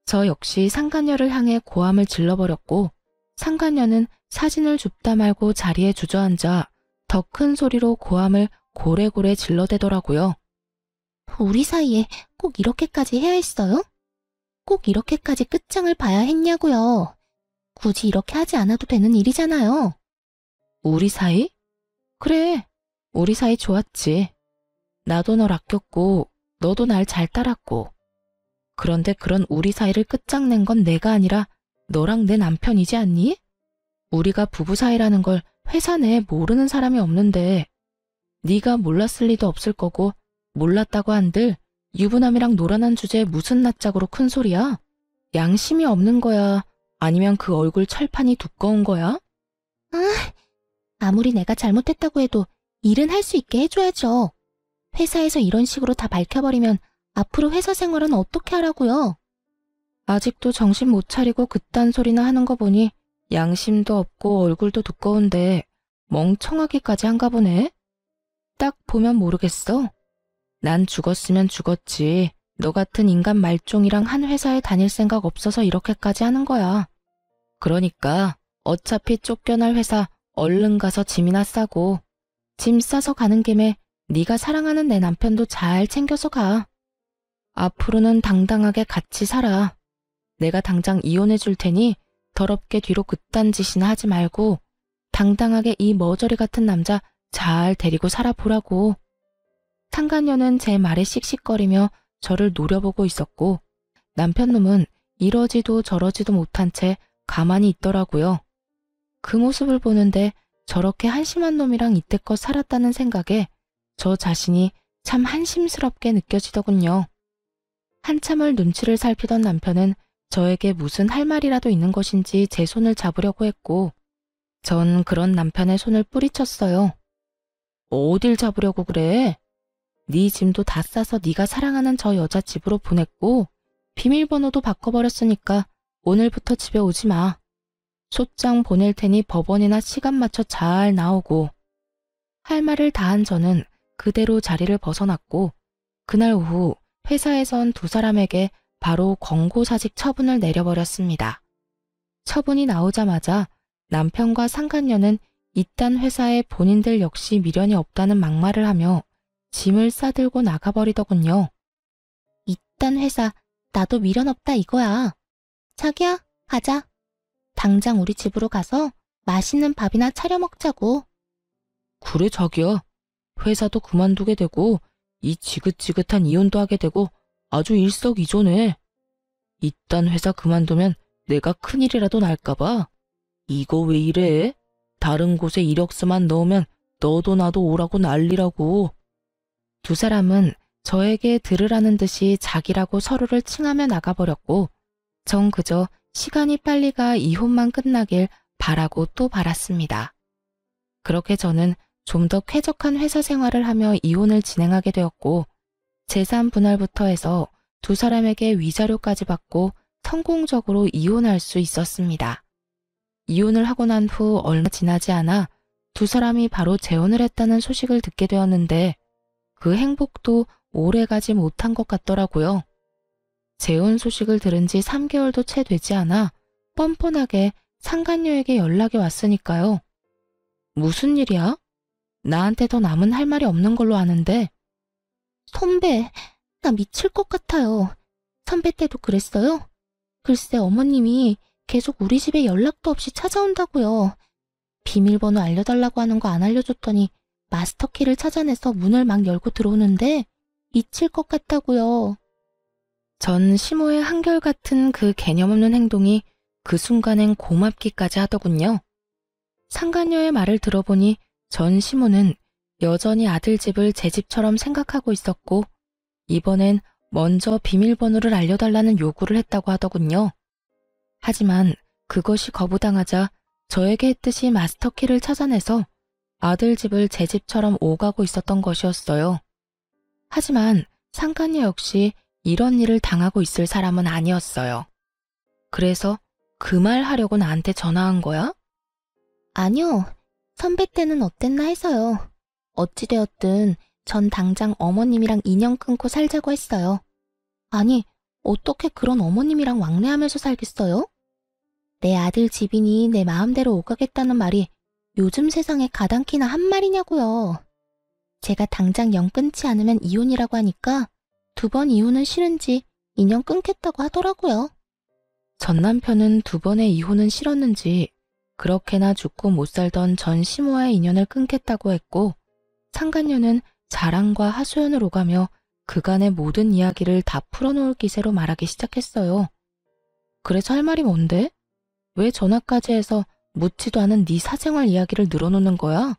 저 역시 상간녀를 향해 고함을 질러버렸고 상간녀는 사진을 줍다 말고 자리에 주저앉아 더 큰 소리로 고함을 고래고래 질러대더라고요. 우리 사이에 꼭 이렇게까지 해야 했어요? 꼭 이렇게까지 끝장을 봐야 했냐고요. 굳이 이렇게 하지 않아도 되는 일이잖아요. 우리 사이? 그래, 우리 사이 좋았지. 나도 널 아꼈고 너도 날 잘 따랐고. 그런데 그런 우리 사이를 끝장낸 건 내가 아니라 너랑 내 남편이지 않니? 우리가 부부 사이라는 걸 회사 내에 모르는 사람이 없는데 네가 몰랐을 리도 없을 거고 몰랐다고 한들 유부남이랑 놀아난 주제에 무슨 낯짝으로 큰 소리야? 양심이 없는 거야? 아니면 그 얼굴 철판이 두꺼운 거야? 아무리 내가 잘못했다고 해도 일은 할 수 있게 해줘야죠. 회사에서 이런 식으로 다 밝혀버리면 앞으로 회사 생활은 어떻게 하라고요? 아직도 정신 못 차리고 그딴 소리나 하는 거 보니 양심도 없고 얼굴도 두꺼운데 멍청하기까지 한가 보네. 딱 보면 모르겠어. 난 죽었으면 죽었지. 너 같은 인간 말종이랑 한 회사에 다닐 생각 없어서 이렇게까지 하는 거야. 그러니까 어차피 쫓겨날 회사 얼른 가서 짐이나 싸고 짐 싸서 가는 김에 네가 사랑하는 내 남편도 잘 챙겨서 가. 앞으로는 당당하게 같이 살아. 내가 당장 이혼해 줄 테니 더럽게 뒤로 그딴 짓이나 하지 말고 당당하게 이 머저리 같은 남자 잘 데리고 살아보라고. 상간녀는 제 말에 씩씩거리며 저를 노려보고 있었고 남편놈은 이러지도 저러지도 못한 채 가만히 있더라고요. 그 모습을 보는데 저렇게 한심한 놈이랑 이때껏 살았다는 생각에 저 자신이 참 한심스럽게 느껴지더군요. 한참을 눈치를 살피던 남편은 저에게 무슨 할 말이라도 있는 것인지 제 손을 잡으려고 했고 전 그런 남편의 손을 뿌리쳤어요. 어딜 잡으려고 그래? 네 짐도 다 싸서 네가 사랑하는 저 여자 집으로 보냈고 비밀번호도 바꿔버렸으니까 오늘부터 집에 오지 마. 소장 보낼 테니 법원이나 시간 맞춰 잘 나오고. 할 말을 다한 저는 그대로 자리를 벗어났고 그날 오후 회사에선 두 사람에게 바로 권고사직 처분을 내려버렸습니다. 처분이 나오자마자 남편과 상간녀는 이딴 회사에 본인들 역시 미련이 없다는 막말을 하며 짐을 싸들고 나가버리더군요. 이딴 회사 나도 미련 없다 이거야. 자기야, 가자. 당장 우리 집으로 가서 맛있는 밥이나 차려 먹자고. 그래 자기야. 회사도 그만두게 되고 이 지긋지긋한 이혼도 하게 되고 아주 일석이조네. 이딴 회사 그만두면 내가 큰일이라도 날까봐. 이거 왜 이래? 다른 곳에 이력서만 넣으면 너도 나도 오라고 난리라고. 두 사람은 저에게 들으라는 듯이 자기라고 서로를 칭하며 나가버렸고 전 그저 시간이 빨리 가 이혼만 끝나길 바라고 또 바랐습니다. 그렇게 저는 좀 더 쾌적한 회사 생활을 하며 이혼을 진행하게 되었고 재산 분할부터 해서 두 사람에게 위자료까지 받고 성공적으로 이혼할 수 있었습니다. 이혼을 하고 난 후 얼마 지나지 않아 두 사람이 바로 재혼을 했다는 소식을 듣게 되었는데 그 행복도 오래가지 못한 것 같더라고요. 재혼 소식을 들은 지 3개월도 채 되지 않아 뻔뻔하게 상간녀에게 연락이 왔으니까요. 무슨 일이야? 나한테 더 남은 할 말이 없는 걸로 아는데. 선배, 나 미칠 것 같아요. 선배 때도 그랬어요? 글쎄 어머님이 계속 우리 집에 연락도 없이 찾아온다고요. 비밀번호 알려달라고 하는 거 안 알려줬더니 마스터키를 찾아내서 문을 막 열고 들어오는데 미칠 것 같다고요. 전 시모의 한결같은 그 개념 없는 행동이 그 순간엔 고맙기까지 하더군요. 상간녀의 말을 들어보니 전 시모는 여전히 아들 집을 제 집처럼 생각하고 있었고 이번엔 먼저 비밀번호를 알려달라는 요구를 했다고 하더군요. 하지만 그것이 거부당하자 저에게 했듯이 마스터키를 찾아내서 아들 집을 제 집처럼 오가고 있었던 것이었어요. 하지만 상간녀 역시 이런 일을 당하고 있을 사람은 아니었어요. 그래서 그 말 하려고 나한테 전화한 거야? 아니요. 선배 때는 어땠나 해서요. 어찌되었든 전 당장 어머님이랑 인연 끊고 살자고 했어요. 아니, 어떻게 그런 어머님이랑 왕래하면서 살겠어요? 내 아들 집이니 내 마음대로 오가겠다는 말이 요즘 세상에 가당키나 한 말이냐고요. 제가 당장 영 끊지 않으면 이혼이라고 하니까 2번 이혼은 싫은지 인연 끊겠다고 하더라고요. 전 남편은 2번의 이혼은 싫었는지 그렇게나 죽고 못 살던 전 시모와의 인연을 끊겠다고 했고 상간녀는 자랑과 하소연을 오가며 그간의 모든 이야기를 다 풀어놓을 기세로 말하기 시작했어요. 그래서 할 말이 뭔데? 왜 전화까지 해서 묻지도 않은 네 사생활 이야기를 늘어놓는 거야?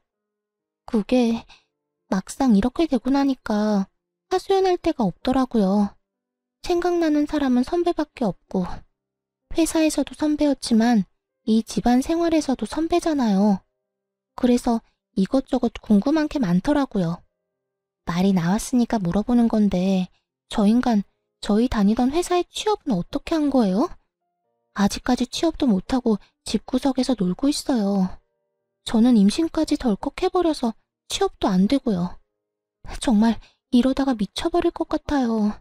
그게 막상 이렇게 되고 나니까 하소연할 데가 없더라고요. 생각나는 사람은 선배밖에 없고 회사에서도 선배였지만 이 집안 생활에서도 선배잖아요. 그래서 이것저것 궁금한 게 많더라고요. 말이 나왔으니까 물어보는 건데 저 인간 저희 다니던 회사의 취업은 어떻게 한 거예요? 아직까지 취업도 못하고 집구석에서 놀고 있어요. 저는 임신까지 덜컥 해버려서 취업도 안 되고요. 정말 이러다가 미쳐버릴 것 같아요.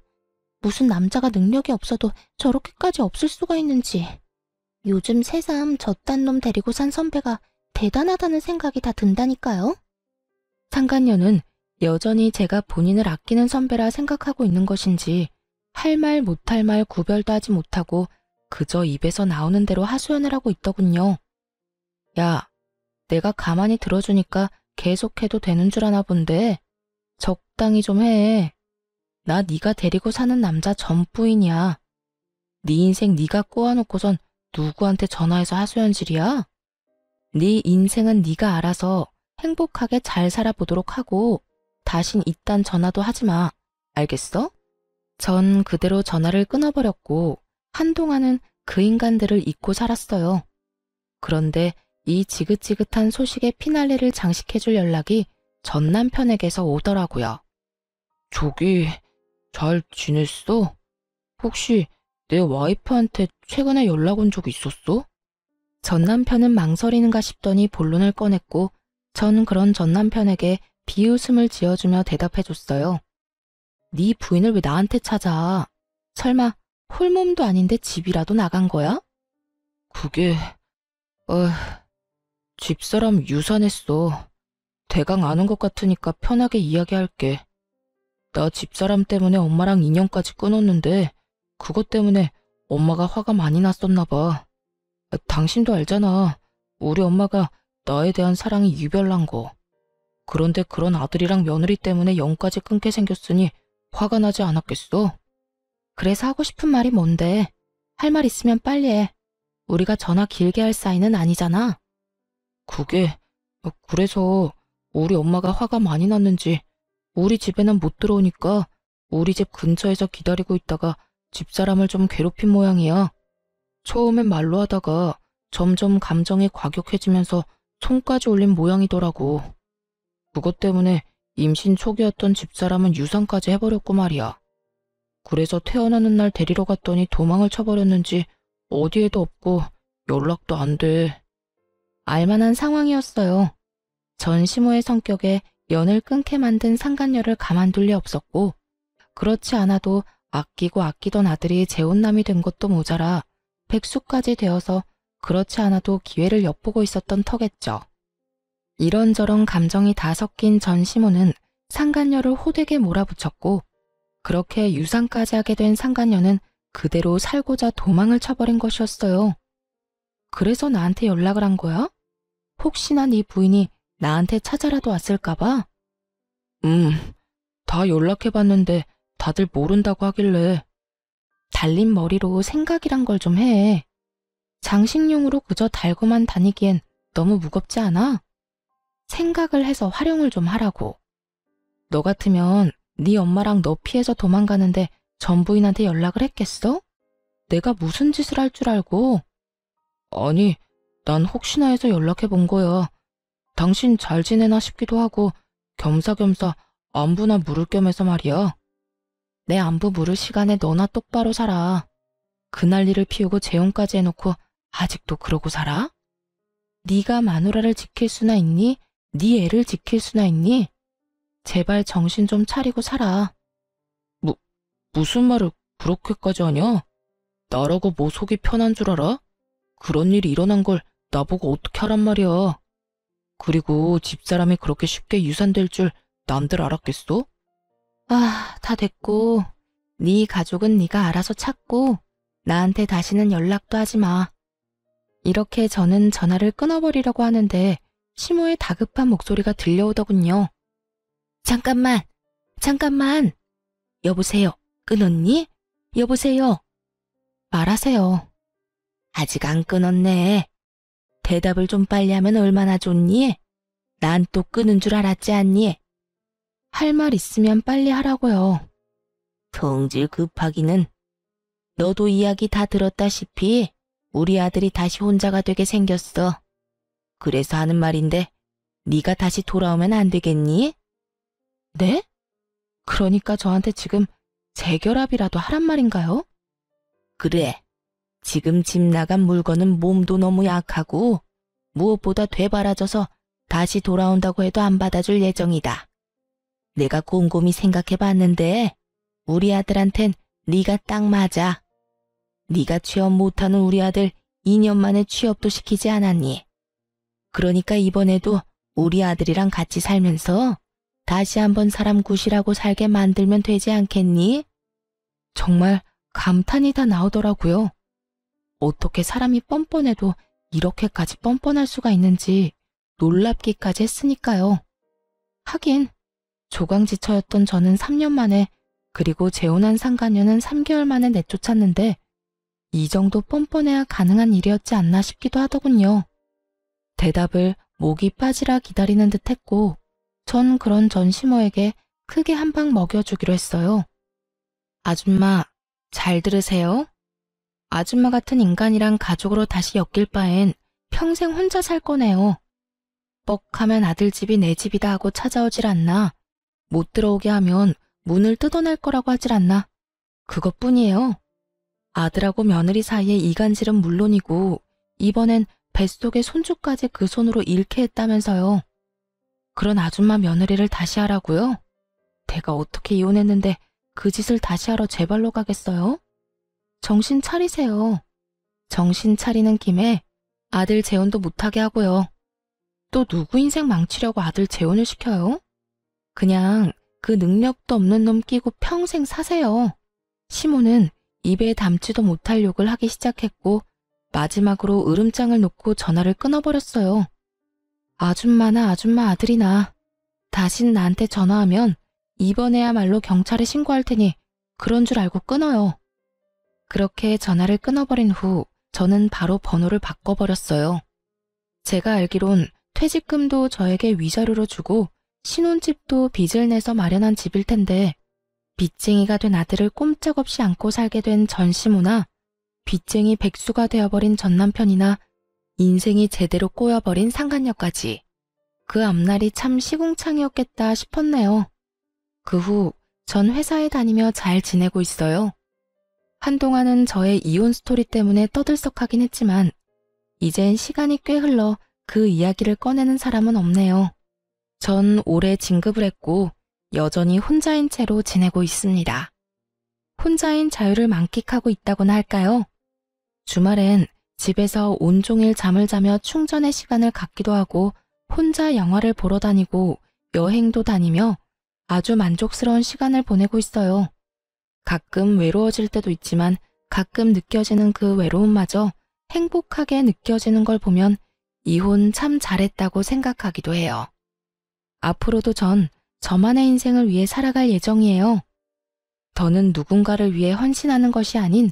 무슨 남자가 능력이 없어도 저렇게까지 없을 수가 있는지. 요즘 새삼 저딴 놈 데리고 산 선배가 대단하다는 생각이 다 든다니까요. 상간녀는 여전히 제가 본인을 아끼는 선배라 생각하고 있는 것인지 할 말 못할 말 구별도 하지 못하고 그저 입에서 나오는 대로 하소연을 하고 있더군요. 야, 내가 가만히 들어주니까 계속해도 되는 줄 아나 본데 적당히 좀 해. 나 네가 데리고 사는 남자 전부인이야. 네 인생 네가 꼬아놓고선 누구한테 전화해서 하소연질이야? 네 인생은 네가 알아서 행복하게 잘 살아보도록 하고 다신 이딴 전화도 하지 마. 알겠어? 전 그대로 전화를 끊어버렸고 한동안은 그 인간들을 잊고 살았어요. 그런데 이 지긋지긋한 소식의 피날레를 장식해줄 연락이 전 남편에게서 오더라고요. 저기, 잘 지냈어? 혹시 내 와이프한테 최근에 연락 온 적 있었어? 전 남편은 망설이는가 싶더니 본론을 꺼냈고 전 그런 전 남편에게 비웃음을 지어주며 대답해줬어요. 네 부인을 왜 나한테 찾아? 설마 홀몸도 아닌데 집이라도 나간 거야? 그게... 집사람 유산했어. 대강 아는 것 같으니까 편하게 이야기할게. 나 집사람 때문에 엄마랑 인연까지 끊었는데 그것 때문에 엄마가 화가 많이 났었나 봐. 당신도 알잖아. 우리 엄마가 나에 대한 사랑이 유별난 거. 그런데 그런 아들이랑 며느리 때문에 영까지 끊게 생겼으니 화가 나지 않았겠어? 그래서 하고 싶은 말이 뭔데? 할 말 있으면 빨리 해. 우리가 전화 길게 할 사이는 아니잖아. 그래서 우리 엄마가 화가 많이 났는지 우리 집에는 못 들어오니까 우리 집 근처에서 기다리고 있다가 집사람을 좀 괴롭힌 모양이야. 처음엔 말로 하다가 점점 감정이 과격해지면서 손까지 올린 모양이더라고. 그것 때문에 임신 초기였던 집사람은 유산까지 해버렸고 말이야. 그래서 태어나는 날 데리러 갔더니 도망을 쳐버렸는지 어디에도 없고 연락도 안 돼. 알만한 상황이었어요. 전 시모의 성격에 연을 끊게 만든 상간녀를 가만둘 리 없었고, 그렇지 않아도 아끼고 아끼던 아들이 재혼남이 된 것도 모자라 백수까지 되어서 그렇지 않아도 기회를 엿보고 있었던 터겠죠. 이런저런 감정이 다 섞인 전 시모는 상간녀를 호되게 몰아붙였고, 그렇게 유산까지 하게 된 상간녀는 그대로 살고자 도망을 쳐버린 것이었어요. 그래서 나한테 연락을 한 거야? 혹시나 네 부인이 나한테 찾아라도 왔을까봐? 다 연락해봤는데 다들 모른다고 하길래. 달린 머리로 생각이란 걸 좀 해. 장식용으로 그저 달고만 다니기엔 너무 무겁지 않아? 생각을 해서 활용을 좀 하라고. 너 같으면 네 엄마랑 너 피해서 도망가는데 전 부인한테 연락을 했겠어? 내가 무슨 짓을 할 줄 알고? 아니, 난 혹시나 해서 연락해 본 거야. 당신 잘 지내나 싶기도 하고 겸사겸사 안부나 물을 겸해서 말이야. 내 안부 물을 시간에 너나 똑바로 살아. 그 난리를 피우고 재혼까지 해놓고 아직도 그러고 살아? 네가 마누라를 지킬 수나 있니? 네 애를 지킬 수나 있니? 제발 정신 좀 차리고 살아. 무슨 말을 그렇게까지 하냐? 나라고 뭐 속이 편한 줄 알아? 그런 일이 일어난 걸 나보고 어떻게 하란 말이야. 그리고 집사람이 그렇게 쉽게 유산될 줄 남들 알았겠어? 다 됐고. 네 가족은 네가 알아서 찾고 나한테 다시는 연락도 하지 마. 이렇게 저는 전화를 끊어버리려고 하는데 시모의 다급한 목소리가 들려오더군요. 잠깐만. 여보세요. 끊었니? 여보세요. 말하세요. 아직 안 끊었네. 대답을 좀 빨리 하면 얼마나 좋니? 난 또 끊은 줄 알았지 않니? 할 말 있으면 빨리 하라고요. 성질 급하기는. 너도 이야기 다 들었다시피 우리 아들이 다시 혼자가 되게 생겼어. 그래서 하는 말인데 네가 다시 돌아오면 안 되겠니? 네? 그러니까 저한테 지금 재결합이라도 하란 말인가요? 그래. 지금 집 나간 물건은 몸도 너무 약하고 무엇보다 되바라져서 다시 돌아온다고 해도 안 받아줄 예정이다. 내가 곰곰이 생각해봤는데 우리 아들한텐 네가 딱 맞아. 네가 취업 못하는 우리 아들 2년 만에 취업도 시키지 않았니? 그러니까 이번에도 우리 아들이랑 같이 살면서 다시 한번 사람 구실하고 살게 만들면 되지 않겠니? 정말 감탄이 다 나오더라고요. 어떻게 사람이 뻔뻔해도 이렇게까지 뻔뻔할 수가 있는지 놀랍기까지 했으니까요. 하긴 조강지처였던 저는 3년 만에, 그리고 재혼한 상간녀는 3개월 만에 내쫓았는데 이 정도 뻔뻔해야 가능한 일이었지 않나 싶기도 하더군요. 대답을 목이 빠지라 기다리는 듯 했고 전 그런 전 시모에게 크게 한 방 먹여주기로 했어요. 아줌마, 잘 들으세요. 아줌마 같은 인간이랑 가족으로 다시 엮일 바엔 평생 혼자 살 거네요. 뻑하면 아들 집이 내 집이다 하고 찾아오질 않나. 못 들어오게 하면 문을 뜯어낼 거라고 하질 않나. 그것뿐이에요. 아들하고 며느리 사이의 이간질은 물론이고 이번엔 뱃속의 손주까지 그 손으로 잃게 했다면서요. 그런 아줌마 며느리를 다시 하라고요? 내가 어떻게 이혼했는데 그 짓을 다시 하러 제 발로 가겠어요? 정신 차리세요. 정신 차리는 김에 아들 재혼도 못하게 하고요. 또 누구 인생 망치려고 아들 재혼을 시켜요? 그냥 그 능력도 없는 놈 끼고 평생 사세요. 시모는 입에 담지도 못할 욕을 하기 시작했고 마지막으로 으름장을 놓고 전화를 끊어버렸어요. 아줌마나 아줌마 아들이나 다신 나한테 전화하면 이번에야말로 경찰에 신고할 테니 그런 줄 알고 끊어요. 그렇게 전화를 끊어버린 후 저는 바로 번호를 바꿔버렸어요. 제가 알기론 퇴직금도 저에게 위자료로 주고 신혼집도 빚을 내서 마련한 집일 텐데 빚쟁이가 된 아들을 꼼짝없이 안고 살게 된 전시무나 빚쟁이 백수가 되어버린 전남편이나 인생이 제대로 꼬여버린 상간녀까지 그 앞날이 참 시궁창이었겠다 싶었네요. 그 후 전 회사에 다니며 잘 지내고 있어요. 한동안은 저의 이혼 스토리 때문에 떠들썩하긴 했지만 이젠 시간이 꽤 흘러 그 이야기를 꺼내는 사람은 없네요. 전 올해 진급을 했고 여전히 혼자인 채로 지내고 있습니다. 혼자인 자유를 만끽하고 있다고나 할까요? 주말엔 집에서 온종일 잠을 자며 충전의 시간을 갖기도 하고 혼자 영화를 보러 다니고 여행도 다니며 아주 만족스러운 시간을 보내고 있어요. 가끔 외로워질 때도 있지만 가끔 느껴지는 그 외로움마저 행복하게 느껴지는 걸 보면 이혼 참 잘했다고 생각하기도 해요. 앞으로도 전 저만의 인생을 위해 살아갈 예정이에요. 더는 누군가를 위해 헌신하는 것이 아닌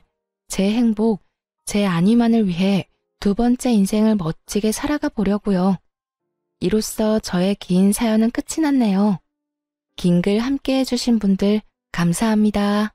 제 행복, 제 안위만을 위해 두 번째 인생을 멋지게 살아가 보려고요. 이로써 저의 긴 사연은 끝이 났네요. 긴 글 함께 해주신 분들 감사합니다.